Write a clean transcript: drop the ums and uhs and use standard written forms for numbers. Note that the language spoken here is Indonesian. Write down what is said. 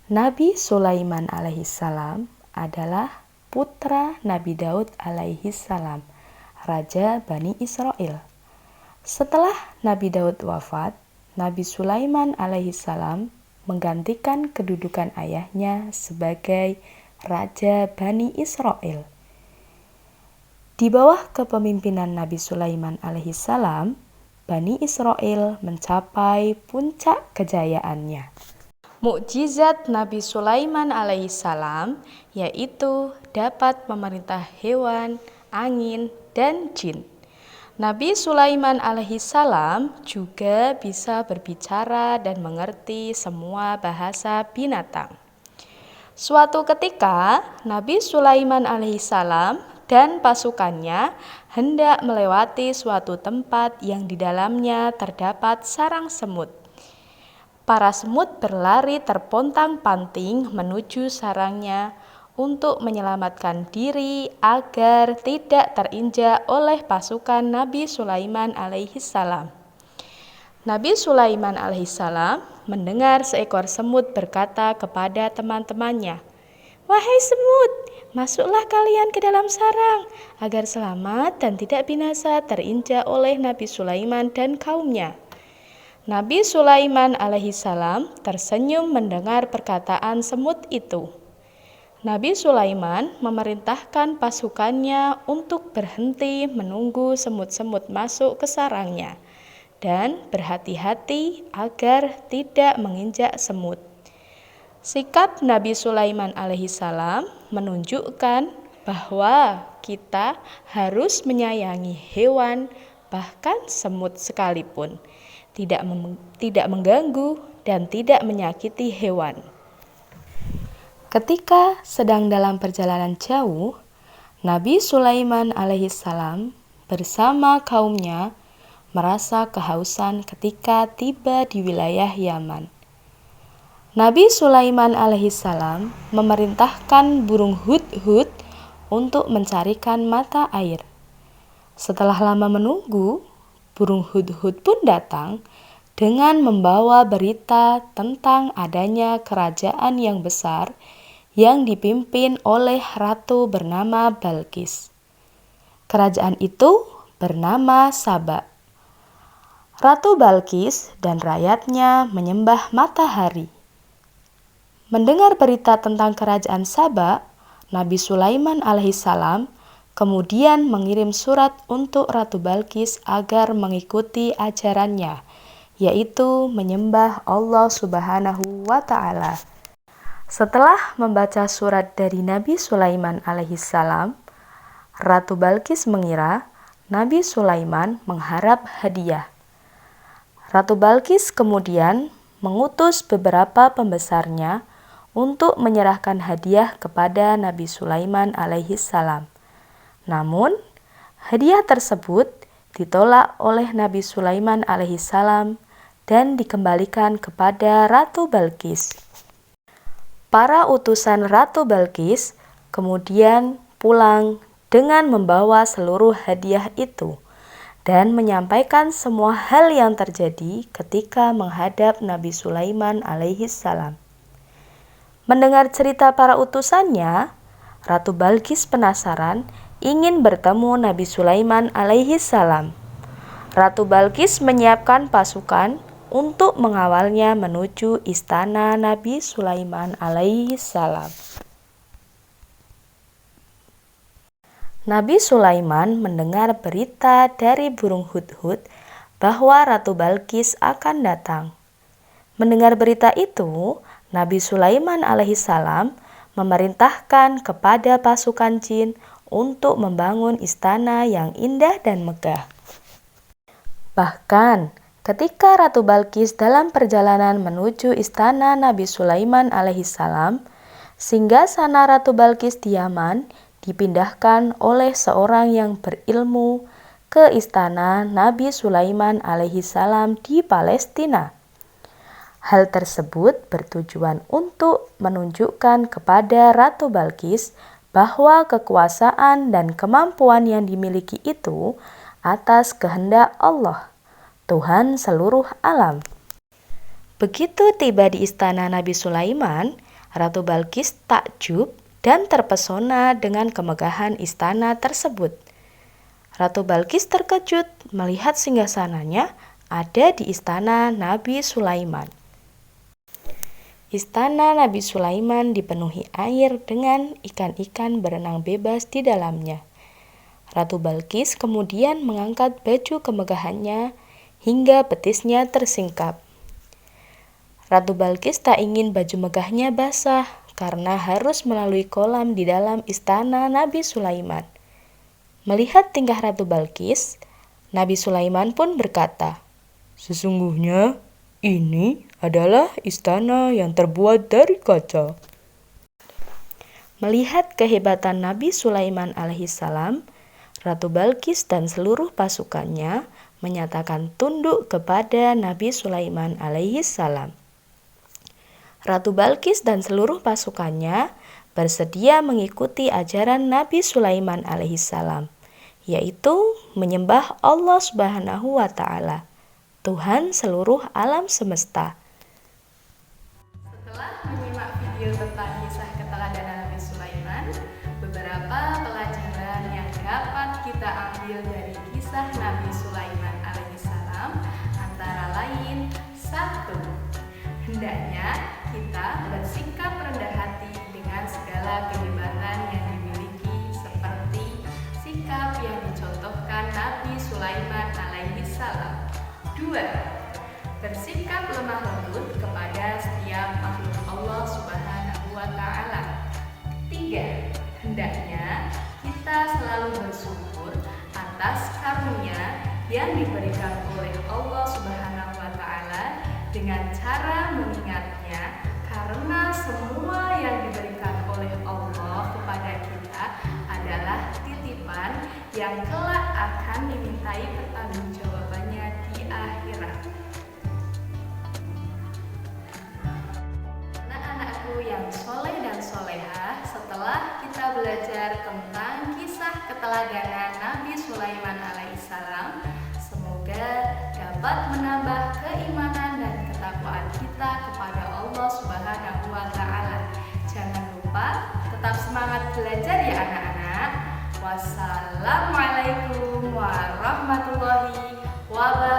Nabi Sulaiman alaihissalam adalah putra Nabi Daud alaihissalam, Raja Bani Israel. Setelah Nabi Daud wafat, Nabi Sulaiman alaihissalam menggantikan kedudukan ayahnya sebagai Raja Bani Israel. Di bawah kepemimpinan Nabi Sulaiman alaihissalam, Bani Israel mencapai puncak kejayaannya. Mukjizat Nabi Sulaiman alaihissalam yaitu dapat memerintah hewan, angin, dan jin. Nabi Sulaiman alaihissalam juga bisa berbicara dan mengerti semua bahasa binatang. Suatu ketika, Nabi Sulaiman alaihissalam dan pasukannya hendak melewati suatu tempat yang di dalamnya terdapat sarang semut. Para semut berlari terpontang-panting menuju sarangnya untuk menyelamatkan diri agar tidak terinjak oleh pasukan Nabi Sulaiman alaihissalam. Nabi Sulaiman alaihissalam mendengar seekor semut berkata kepada teman-temannya, "Wahai semut, masuklah kalian ke dalam sarang agar selamat dan tidak binasa terinjak oleh Nabi Sulaiman dan kaumnya." Nabi Sulaiman alaihissalam tersenyum mendengar perkataan semut itu. Nabi Sulaiman memerintahkan pasukannya untuk berhenti menunggu semut-semut masuk ke sarangnya dan berhati-hati agar tidak menginjak semut. Sikap Nabi Sulaiman alaihissalam menunjukkan bahwa kita harus menyayangi hewan, bahkan semut sekalipun, tidak mengganggu dan tidak menyakiti hewan. Ketika sedang dalam perjalanan jauh, Nabi Sulaiman alaihissalam bersama kaumnya merasa kehausan ketika tiba di wilayah Yaman. Nabi Sulaiman alaihissalam memerintahkan burung hudhud untuk mencarikan mata air. Setelah lama menunggu, burung hudhud pun datang dengan membawa berita tentang adanya kerajaan yang besar yang dipimpin oleh ratu bernama Balqis. Kerajaan itu bernama Saba. Ratu Balqis dan rakyatnya menyembah matahari. Mendengar berita tentang kerajaan Saba, Nabi Sulaiman alaihissalam kemudian mengirim surat untuk Ratu Balqis agar mengikuti ajarannya, yaitu menyembah Allah Subhanahu wa Ta'ala. Setelah membaca surat dari Nabi Sulaiman alaihissalam, Ratu Balqis mengira Nabi Sulaiman mengharap hadiah. Ratu Balqis kemudian mengutus beberapa pembesarnya untuk menyerahkan hadiah kepada Nabi Sulaiman alaihissalam. Namun, hadiah tersebut ditolak oleh Nabi Sulaiman alaihissalam dan dikembalikan kepada Ratu Balqis. Para utusan Ratu Balqis kemudian pulang dengan membawa seluruh hadiah itu dan menyampaikan semua hal yang terjadi ketika menghadap Nabi Sulaiman alaihissalam. Mendengar cerita para utusannya, Ratu Balqis penasaran ingin bertemu Nabi Sulaiman alaihissalam. Ratu Balqis menyiapkan pasukan untuk mengawalnya menuju istana Nabi Sulaiman alaihissalam. Nabi Sulaiman mendengar berita dari burung hudhud bahwa Ratu Balqis akan datang. Mendengar berita itu, Nabi Sulaiman alaihissalam memerintahkan kepada pasukan jin untuk membangun istana yang indah dan megah. Bahkan, ketika Ratu Balqis dalam perjalanan menuju istana Nabi Sulaiman alaihissalam, singgasana Ratu Balqis di Yaman dipindahkan oleh seorang yang berilmu ke istana Nabi Sulaiman alaihissalam di Palestina. Hal tersebut bertujuan untuk menunjukkan kepada Ratu Balqis bahwa kekuasaan dan kemampuan yang dimiliki itu atas kehendak Allah, Tuhan seluruh alam. Begitu tiba di istana Nabi Sulaiman, Ratu Balkis takjub dan terpesona dengan kemegahan istana tersebut. Ratu Balkis terkejut melihat singgasananya ada di istana Nabi Sulaiman. Istana Nabi Sulaiman dipenuhi air dengan ikan-ikan berenang bebas di dalamnya. Ratu Balkis kemudian mengangkat baju kemegahannya hingga betisnya tersingkap. Ratu Balkis tak ingin baju megahnya basah karena harus melalui kolam di dalam istana Nabi Sulaiman. Melihat tingkah Ratu Balkis, Nabi Sulaiman pun berkata, "Sesungguhnya ini adalah istana yang terbuat dari kaca." Melihat kehebatan Nabi Sulaiman alaihissalam, Ratu Balkis dan seluruh pasukannya menyatakan tunduk kepada Nabi Sulaiman alaihissalam. Ratu Balkis dan seluruh pasukannya bersedia mengikuti ajaran Nabi Sulaiman alaihissalam, yaitu menyembah Allah Subhanahu wa Ta'ala, Tuhan seluruh alam semesta. Setelah menyimak video tentang kisah keteladanan Nabi Sulaiman, beberapa pelajaran yang dapat kita ambil dari kisah Nabi Sulaiman alaihissalam antara lain: 1. Hendaknya kita bersikap rendah hati dengan segala kehebatan yang dimiliki, seperti sikap yang dicontohkan Nabi Sulaiman alaihissalam. 2. Bersikap lemah lembut kepada setiap makhluk Allah Subhanahu wa Ta'ala. 3. Hendaknya kita selalu bersyukur atas karunia yang diberikan oleh Allah Subhanahu wa Ta'ala dengan cara mengingatnya, karena semua yang diberikan oleh Allah kepada kita adalah titipan yang kelak akan dimintai pertanggungjawabannya di akhirat. Anak-anakku yang soleh dan solehah, setelah kita belajar tentang kisah keteladanan Nabi Sulaiman alaihissalam, semoga dapat menambah keimanan dan ketakwaan kita kepada Allah Subhanahu wa Ta'ala. Jangan lupa tetap semangat belajar ya anak-anak. Wassalamualaikum warahmatullahi wabarakatuh.